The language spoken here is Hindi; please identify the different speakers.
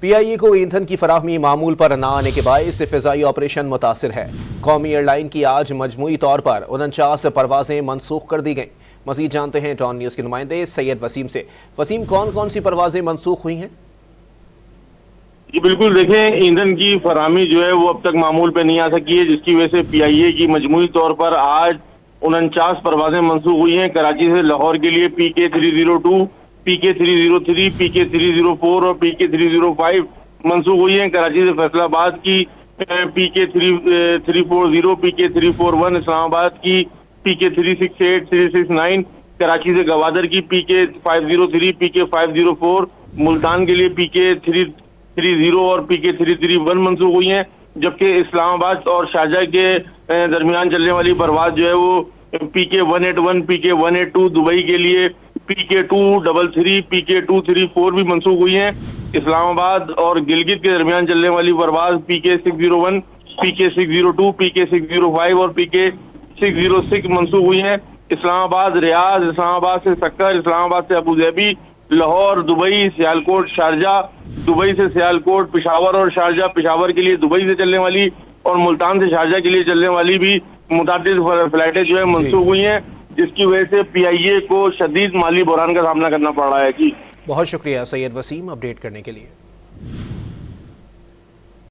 Speaker 1: PIA को ईंधन की फराहमी मामूल पर न आने के बायस फ़िज़ाई ऑपरेशन मुतासिर है। कौमी एयरलाइन की आज मजमूई तौर पर 49 परवाजें मनसूख कर दी गईं। मज़ीद जानते हैं डॉन न्यूज़ के नुमाइंदे सैयद वसीम से। वसीम, कौन कौन सी परवाजें मनसूख हुई हैं?
Speaker 2: जी बिल्कुल, देखें, ईंधन की फराहमी जो है वो अब तक मामूल पे नहीं आ सकी है, जिसकी वजह से PIA की मजमूई तौर पर आज 49 परवाजें मनसूख हुई हैं। कराची से लाहौर के लिए PK 302, PK 303, PK 304 और PK 305 मनसूख हुई हैं। कराची से फैसलाबाद की PK 340, PK 341, इस्लामाबाद की PK 368, 369, कराची से गवादर की PK 503, PK 504, मुल्तान के लिए PK 330 और PK 331 मनसूख हुई हैं। जबकि इस्लामाबाद और शारजा के दरमियान चलने वाली परवाज जो है वो PK 181, PK 182, दुबई के लिए PK 233, PK 234 भी मनसूख हुई हैं। इस्लामाबाद और गिलगित के दरमियान चलने वाली परवाज PK 601, PK 602, PK 605 और PK 606 मनसूख हुई हैं। इस्लामाबाद रियाद, इस्लामाबाद से सक्कर, इस्लामाबाद से Abu Dhabi, Lahore, Dubai, Sialkot, Sharjah, Dubai से सियालकोट, पेशावर और शारजा, पेशावर के लिए दुबई से चलने वाली और मुल्तान से शारजा के लिए चलने वाली भी मुतादिद फ्लाइटें जो है मनसूख हुई हैं, जिसकी वजह से PIA को शदीद माली बुहरान का सामना करना पड़ रहा है। जी
Speaker 1: बहुत शुक्रिया सैयद वसीम अपडेट करने के लिए।